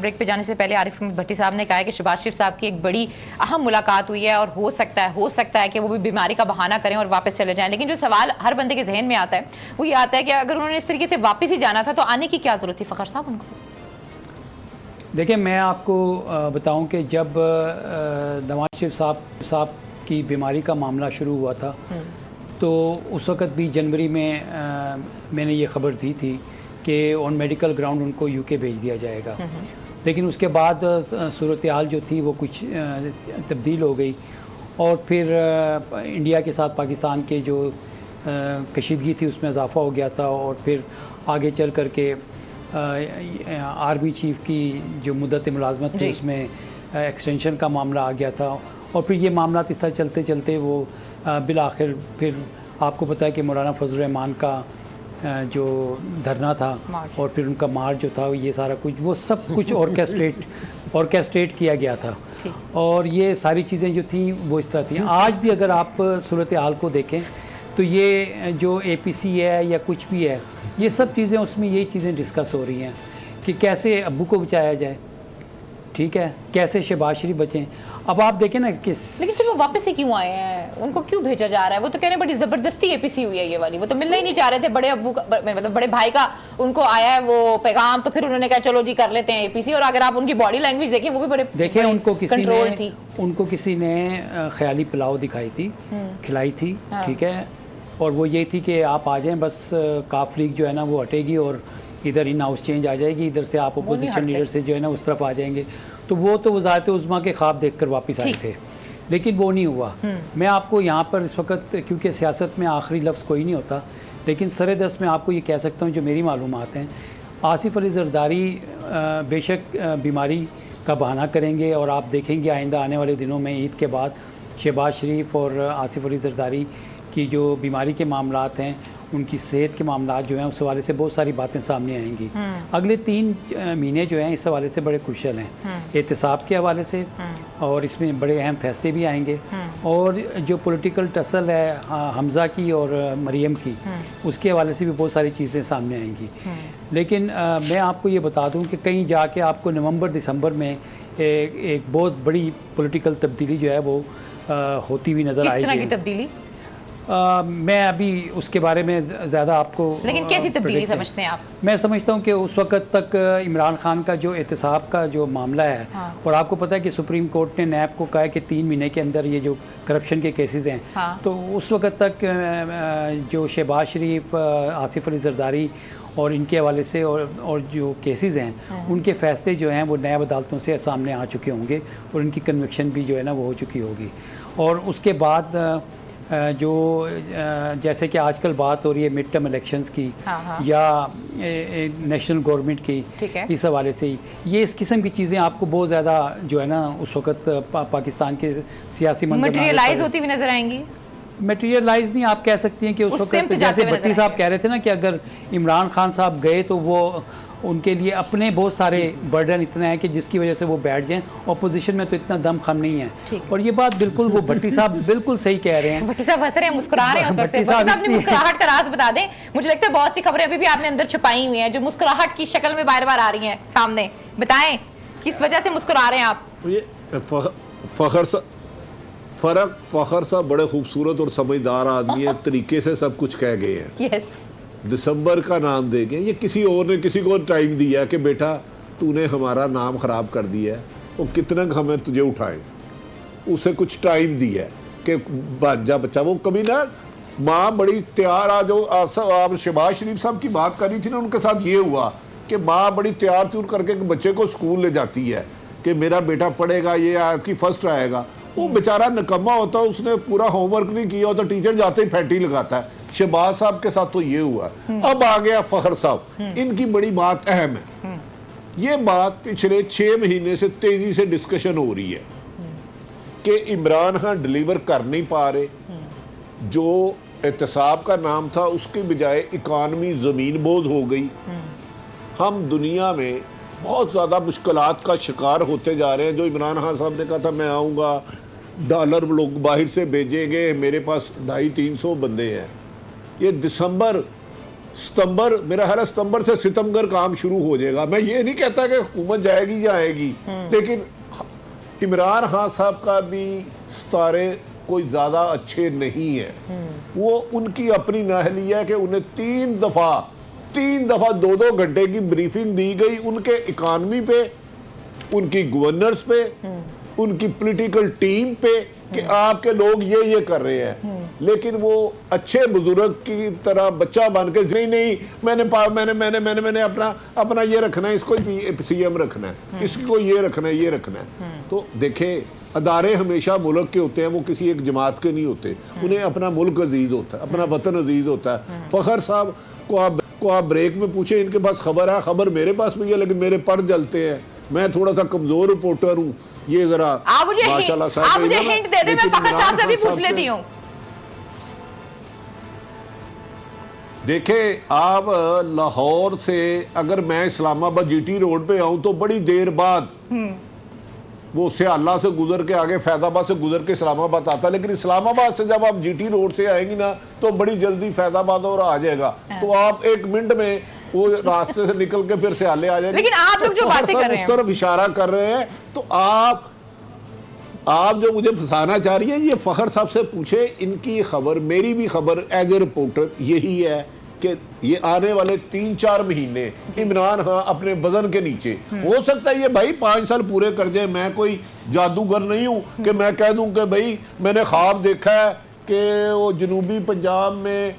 Break पे जाने से पहले आरिफ हमीद भट्टी साहब ने कहा है कि शहबाज शरीफ साहब की एक बड़ी अहम मुलाकात हुई है और हो सकता है कि वो भी बीमारी का बहाना करें और वापस चले जाएं। लेकिन जो सवाल हर बंदे के जहन में आता है वो ये आता है कि अगर उन्होंने इस तरीके से वापस ही जाना था तो आने की क्या जरूरत थी फ़खर साहब उनको? देखिए, मैं आपको बताऊं कि जब नवाज शरीफ साहब की बीमारी का मामला शुरू हुआ था तो उस वक़्त भी जनवरी में मैंने ये ख़बर दी थी कि ऑन मेडिकल ग्राउंड उनको यूके भेज दिया जाएगा। लेकिन उसके बाद सूरत हाल जो थी वो कुछ तब्दील हो गई और फिर इंडिया के साथ पाकिस्तान के जो कशीदगी थी उसमें इजाफ़ा हो गया था और फिर आगे चल कर के आर्मी चीफ़ की जो मुद्दत मुलाजमत थी उसमें एक्सटेंशन का मामला आ गया था और फिर ये मामला इस तरह चलते चलते वो बिल आखिर फिर आपको पता है कि मौलाना फजल रहमान का जो धरना था और फिर उनका मार्च जो था ये सारा कुछ वो सब कुछ ऑर्केस्ट्रेट किया गया था और ये सारी चीज़ें जो थी वो इस तरह थी। आज भी अगर आप सूरत हाल को देखें तो ये जो APC है या कुछ भी है ये सब चीज़ें उसमें यही चीज़ें डिस्कस हो रही हैं कि कैसे अब्बू को बचाया जाए, ठीक है, कैसे शहबाज शरीफ बचें। अब आप देखें ना कि लेकिन फिर वो वापस ही क्यों आए हैं, उनको क्यों भेजा जा रहा है? वो तो कह रहे हैं बड़ी ज़बरदस्ती APC हुई है ये वाली, वो तो मिलना ही नहीं चाह रहे थे। बड़े अब्बू का मतलब बड़े भाई का उनको आया है वो पैगाम तो फिर उन्होंने कहा चलो जी कर लेते हैं APC। और अगर आप उनकी बॉडी लैंग्वेज देखें वो भी बड़े देखिए उनको किसी ने ख्याली पुलाव दिखाई थी, खिलाई थी, ठीक है, और वो ये थी कि आप आ जाएं बस काफ लीग जो है ना वो हटेगी और इधर इन हाउस चेंज आ जाएगी, इधर से आप अपोजिशन लीडर से जो है ना उस तरफ आ जाएंगे। तो वो तो वज़ारत उज़्मा के ख्वाब देखकर वापस आए थे, लेकिन वो नहीं हुआ। मैं आपको यहाँ पर इस वक्त, क्योंकि सियासत में आखिरी लफ्ज़ कोई नहीं होता, लेकिन सर-ए-दस्त में आपको ये कह सकता हूँ जो मेरी मालूमात हैं, आसिफ अली ज़रदारी बेशक बीमारी का बहाना करेंगे और आप देखेंगे आइंदा आने वाले दिनों में ईद के बाद शहबाज शरीफ और आसिफ अली ज़रदारी की जो बीमारी के मामलात हैं, उनकी सेहत के मामलात जो हैं उस हवाले से बहुत सारी बातें सामने आएंगी। अगले 3 महीने जो हैं इस हवाले से बड़े क्रुशियल हैं, एहतसाब के हवाले से, और इसमें बड़े अहम फैसले भी आएंगे। और जो पॉलिटिकल टसल है हमज़ा की और मरियम की, उसके हवाले से भी बहुत सारी चीज़ें सामने आएंगी। लेकिन मैं आपको ये बता दूँ कि कहीं जाके आपको नवंबर दिसंबर में एक बहुत बड़ी पॉलिटिकल तब्दीली जो है वो होती हुई नज़र आएगी। किस तरह की तब्दीली? मैं अभी उसके बारे में ज़्यादा आपको, लेकिन कैसी तब्दीली समझते हैं आप? मैं समझता हूँ कि उस वक्त तक इमरान खान का जो एहतसाब का जो मामला है, और आपको पता है कि सुप्रीम कोर्ट ने नैब को कहा है कि 3 महीने के अंदर ये जो करप्शन के केसेस हैं, तो उस वक्त तक जो शहबाज शरीफ, आसिफ अली ज़रदारी और इनके हवाले से और जो केसेस हैं उनके फ़ैसले जो हैं वो नैब अदालतों से सामने आ चुके होंगे और इनकी कन्विक्शन भी जो है ना वो हो चुकी होगी। और उसके बाद जो जैसे कि आजकल बात हो रही है मिड टर्म इलेक्शंस की या नेशनल गवर्नमेंट की, इस हवाले से ये इस किस्म की चीज़ें आपको बहुत ज़्यादा जो है ना उस वक्त पाकिस्तान के सियासी मंजर मटेरियलाइज होती हुई नजर आएंगी। मटेरियलाइज नहीं, आप कह सकती हैं कि उस वक्त जैसे भट्टी साहब कह रहे थे ना कि अगर इमरान खान साहब गए तो वो उनके लिए अपने बहुत सारे बर्डन इतना है कि जिसकी वजह से वो बैठ जाएं, अपोजिशन में तो इतना दम खम नहीं है। और ये बात बिल्कुल वो भट्टी साहब बिल्कुल सही कह रहे हैं। भट्टी साहब हंस रहे हैं, मुस्कुरा रहे हैं उस वक्त। अपनी मुस्कुराहट का राज बता दें, मुझे लगता है बहुत सी खबरें अभी भी आपने अंदर छुपाई हुई हैं जो मुस्कुराहट की शक्ल में बार बार आ रही हैं सामने। बताएं किस वजह से मुस्कुरा रहे हैं आप? फ़खर साहब बड़े खूबसूरत और समझदार आदमी है, तरीके से सब कुछ कह गए हैं। यस, दिसंबर का नाम दे गए, ये किसी और ने किसी को टाइम दिया कि बेटा तूने हमारा नाम ख़राब कर दिया है, वो कितना हमें तुझे उठाएं, उसे कुछ टाइम दिया है कि बाजा बच्चा। वो कभी ना माँ बड़ी तैयार, आज आप शहबाज शरीफ साहब की बात कर रही थी ना, उनके साथ ये हुआ कि माँ बड़ी तैयार त्यूर करके बच्चे को स्कूल ले जाती है कि मेरा बेटा पढ़ेगा, ये आज की फर्स्ट आएगा। वो बेचारा निकम्मा होता है, उसने पूरा होमवर्क नहीं किया होता, टीचर जाते ही फैंटी लगाता है। शहबाज साहब के साथ तो ये हुआ। अब आ गया फ़खर साहब, इनकी बड़ी बात अहम है। ये बात पिछले 6 महीने से तेजी से डिस्कशन हो रही है कि इमरान खान डिलीवर कर नहीं पा रहे, जो एहतसाब का नाम था उसके बजाय इकानमी ज़मीन बोझ हो गई। हम दुनिया में बहुत ज़्यादा मुश्किलात का शिकार होते जा रहे हैं। जो इमरान खान साहब ने कहा था मैं आऊँगा, डॉलर लोग बाहर से भेजेंगे, मेरे पास 250-300 बंदे हैं। ये दिसंबर सितंबर, मेरा ख्याल है सितंबर से सितंबर काम शुरू हो जाएगा। मैं ये नहीं कहता कि हुकूमत जाएगी या आएगी, लेकिन इमरान खान साहब का भी सितारे कोई ज़्यादा अच्छे नहीं है। वो उनकी अपनी नाअहली है कि उन्हें तीन दफ़ा 2-2 घंटे की ब्रीफिंग दी गई उनके इकानमी पे, उनकी गवर्नर्स पे, उनकी पॉलिटिकल टीम पे कि आपके लोग ये कर रहे हैं। लेकिन वो अच्छे बुजुर्ग की तरह बच्चा बन के नहीं मैंने अपना ये रखना है, इसको सीएम रखना है, इसको ये रखना है। तो देखें, अदारे हमेशा मुल्क के होते हैं, वो किसी एक जमात के नहीं होते। उन्हें अपना मुल्क अजीज होता है, अपना वतन अजीज होता है। फ़खर साहब को आप ब्रेक में पूछे, इनके पास खबर है, खबर मेरे पास भी है, लेकिन मेरे पर जलते हैं। मैं थोड़ा सा कमजोर रिपोर्टर हूँ, ये जरा माशाल्लाह आप मुझे हिंट दे दें, मैं फ़खर साहब से भी पूछ लेती हूँ। देखें, आप लाहौर से अगर मैं इस्लामाबाद जीटी रोड पे आऊँ तो बड़ी देर बाद वो सियाला से गुजर के आगे फैजाबाद से गुजर के इस्लामाबाद आता है, लेकिन इस्लामाबाद से जब आप जीटी रोड से आएंगी ना तो बड़ी जल्दी फैजाबाद और आ जाएगा। तो आप 1 मिनट में वो रास्ते से निकल के फिर सियाले आ जाएंगे। लेकिन आप लोग जो बातें कर रहे हैं, उस तरफ इशारा कर रहे हैं, तो आप जो मुझे फंसाना चाह रही है, ये फ़खर साहब से पूछे। इनकी खबर, मेरी भी खबर एज ए रिपोर्टर यही है कि ये आने वाले 3-4 महीने इमरान खान अपने वजन के नीचे, हो सकता है ये भाई 5 साल पूरे कर जाए। मैं कोई जादूगर नहीं हूं कि मैं कह दूं कि भाई मैंने ख्वाब देखा है कि वो जनूबी पंजाब में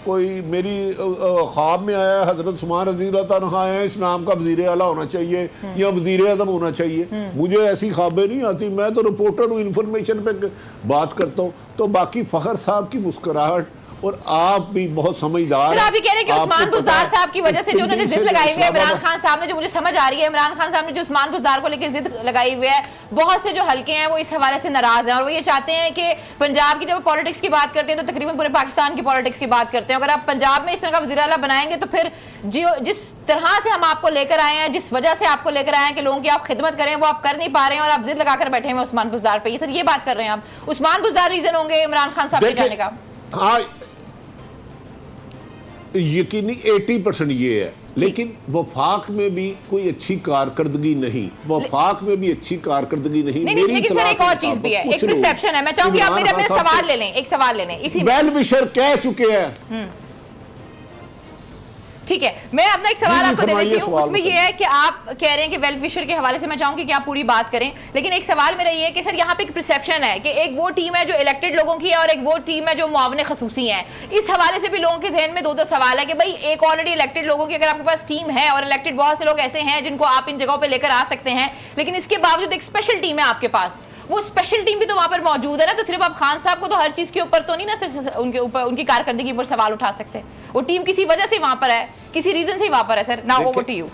कोई मेरी ख्वाब में आया हजरत उस्मान रज़ियल्लाहु आया, इस नाम का वज़ीर आला होना चाहिए या वज़ीर आज़म होना चाहिए। मुझे ऐसी ख्वाबें नहीं आती, मैं तो रिपोर्टर हूँ, इन्फॉर्मेशन पे बात करता हूँ। तो बाकी फ़खर साहब की मुस्कुराहट, और आप भी बहुत समझदार हैं। आप भी कह रहे हैं कि उस्मान बुज़दार साहब की वजह से जो उन्होंने जिद लगाई हुई है इमरान खान साहब ने, जो मुझे समझ आ रही है, इमरान खान साहब ने जो उस्मान बुज़दार को लेकर जिद लगाई हुई है, बहुत से जो हल्के हैं वो इस हवाले से नाराज हैं और वो ये चाहते हैं कि पंजाब की जब पॉलिटिक्स की बात करते हैं तो तकरीबन पूरे पाकिस्तान की पॉलिटिक्स की बात करते हैं। अगर आप पंजाब में इस तरह का वज़ीर आला बनाएंगे तो फिर जिस तरह से हम आपको लेकर आए हैं, जिस वजह से आपको लेकर आए हैं कि लोगों की आप खिदमत करें, वो आप कर नहीं पा रहे हैं और आप जिद लगाकर बैठे हैं उस्मान बुज़दार पे। ये बात कर रहे हैं आप, उस्मान बुज़दार रीजन होंगे इमरान खान साहब के जाने का? हाँ, यकीनी 80% ये है, लेकिन वफाक में भी कोई अच्छी कारकर्दगी नहीं, वफाक में भी अच्छी कारकर्दगी नहीं। लेकिन सर एक और चीज भी है, एक रिसेप्शन है। मैं चाहूंगी आप मेरे सवाल ले लें, एक सवाल ले लें। इसी वेल विशर कह चुके हैं, ठीक है। मैं अपना एक सवाल आपको दे देती हूँ, उसमें ये है कि आप कह रहे हैं कि वेल विशर के हवाले से मैं चाहूंगी कि आप पूरी बात करें, लेकिन एक सवाल मेरा ये है कि सर यहाँ पे एक परसेप्शन है कि एक वो टीम है जो इलेक्टेड लोगों की है और एक वो टीम है जो मुआवने खसूसी है। इस हवाले से भी लोगों के जहन में दो सवाल है कि भाई एक ऑलरेडी इलेक्टेड लोगों की अगर आपके पास टीम है और इलेक्टेड बहुत से लोग ऐसे हैं जिनको आप इन जगहों पर लेकर आ सकते हैं, लेकिन इसके बावजूद एक स्पेशल टीम है आपके पास, वो स्पेशल टीम भी तो वहां पर मौजूद है ना। तो सिर्फ आप खान साहब को तो हर चीज के ऊपर तो नहीं ना सर, उनके ऊपर उनकी कारकर्दगी पर सवाल उठा सकते। वो टीम किसी वजह से वहां पर है, किसी रीजन से वहां पर है sir. Now over to you.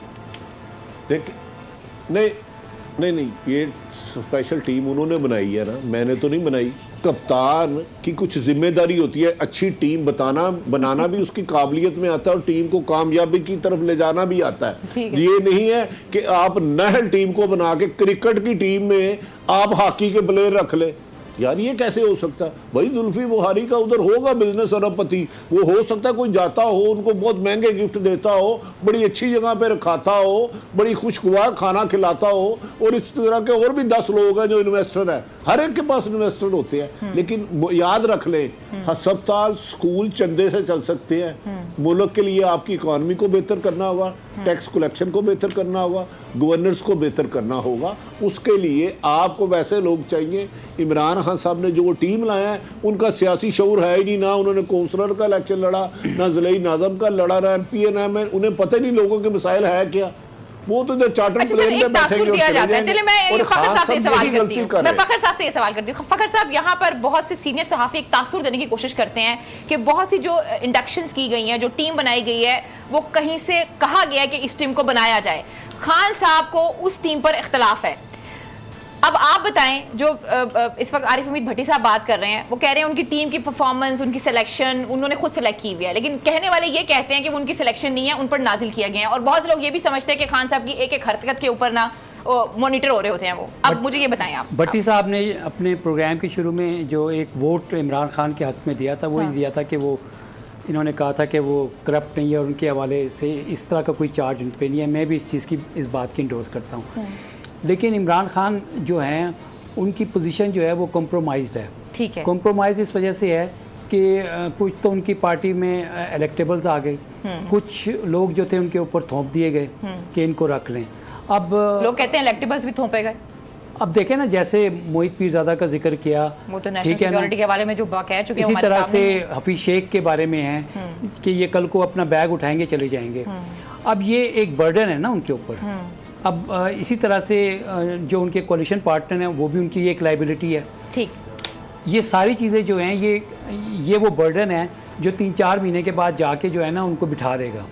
नहीं, ये स्पेशल टीम उन्होंने बनाई है ना, मैंने तो नहीं बनाई। कप्तान की कुछ जिम्मेदारी होती है, अच्छी टीम बनाना भी उसकी काबिलियत में आता है और टीम को कामयाबी की तरफ ले जाना भी आता है। ये नहीं है कि आप नहल टीम को बना के क्रिकेट की टीम में आप हॉकी के प्लेयर रख ले, यार ये कैसे हो सकता है? भाई जुल्फी बुहारी का उधर होगा बिजनेस अरबपति, वो हो सकता है कोई जाता हो, उनको बहुत महंगे गिफ्ट देता हो, बड़ी अच्छी जगह पे रखाता हो, बड़ी खुशगवार खाना खिलाता हो, और इस तरह के और भी 10 लोग हैं जो इन्वेस्टर है। हर एक के पास इन्वेस्टर होते हैं, लेकिन याद रख लें, अस्पताल स्कूल चंदे से चल सकते हैं। मुल्क के लिए आपकी इकॉनमी को बेहतर करना होगा, टैक्स कलेक्शन को बेहतर करना होगा, गवर्नेंस को बेहतर करना होगा। उसके लिए आपको वैसे लोग चाहिए। इमरान खान साहब ने जो वो टीम लाया है, उनका सियासी शऊर है ही नहीं, ना उन्होंने कौंसलर का इलेक्शन लड़ा, ना ज़िले नाज़म का लड़ा, ना MPN है, उन्हें पता ही नहीं लोगों के मसाइल है क्या। वो तो जो चार्टर प्लेन पे बैठेंगे और चले जाएंगे। चलिए मैं फ़खर साहब से सवाल करती हूँ, मैं फ़खर साहब से ये सवाल करती हूँ। फ़खर साहब, यहाँ पर बहुत से सीनियर सहाफ़ी एक तासुर देने की कोशिश करते हैं कि बहुत सी जो इंडक्शंस की गई हैं, जो टीम बनाई गई है, वो कहीं से कहा गया है कि इस टीम को बनाया जाए। खान साहब को उस टीम पर इख्तलाफ है। अब आप बताएं, जो इस वक्त आरिफ हमीद भट्टी साहब बात कर रहे हैं, वो कह रहे हैं उनकी टीम की परफॉर्मेंस, उनकी सिलेक्शन उन्होंने खुद सेलेक्ट की हुई है, लेकिन कहने वाले ये कहते हैं कि वो उनकी सिलेक्शन नहीं है, उन पर नाजिल किया गया है। और बहुत से लोग ये भी समझते हैं कि खान साहब की एक एक हरकत के ऊपर ना मॉनिटर हो रहे होते हैं वो। अब मुझे ये बताएं आप। भट्टी साहब ने अपने प्रोग्राम के शुरू में जो एक वोट इमरान खान के हक में दिया था, वो दिया था कि वो इन्होंने कहा था कि वो करप्ट नहीं है और उनके हवाले से इस तरह का कोई चार्ज उन पर नहीं है। मैं भी इस चीज़ की, इस बात की इंडोर्स करता हूँ। लेकिन इमरान खान जो हैं उनकी पोजीशन जो है वो कॉम्प्रोमाइज़ है। ठीक है। कॉम्प्रोमाइज़ इस वजह से है कि कुछ तो उनकी पार्टी में इलेक्टेबल्स आ गए, कुछ लोग जो थे उनके ऊपर थोप दिए गए कि इनको रख लें। अब लोग कहते हैं इलेक्टेबल्स भी थोपे गए। अब देखें ना, जैसे मोहित पीरज़ादा का जिक्र किया, वो तो नेशनल सिक्योरिटी के हवाले में जो कह चुके हैं, इसी तरह से हफीज शेख के बारे में है कि ये कल को अपना बैग उठाएंगे चले जाएंगे। अब ये एक बर्डन है ना उनके ऊपर। अब इसी तरह से जो उनके कोलिशन पार्टनर हैं वो भी उनकी एक लाइबिलिटी है। ठीक, ये सारी चीज़ें जो हैं ये वो बर्डन है जो 3-4 महीने के बाद जाके जो है ना उनको बिठा देगा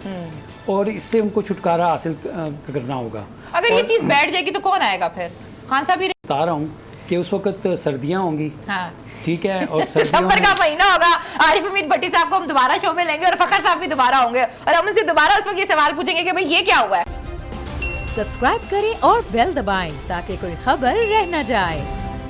और इससे उनको छुटकारा हासिल करना होगा। अगर ये चीज़ बैठ जाएगी तो कौन आएगा फिर? खान साहब ही बता रहा हूँ कि उस वक्त सर्दियाँ होंगी। हाँ। ठीक है, और सर्दियों दिसंबर का महीना होगा। आरिफ उम्मीद भट्टी साहब को हम दोबारा शो में लेंगे और फखर साहब भी दोबारा होंगे और हम उनसे दोबारा उस वक्त ये सवाल पूछेंगे कि भाई ये क्या हुआ है। सब्सक्राइब करें और बेल दबाएं ताकि कोई खबर रह न जाए।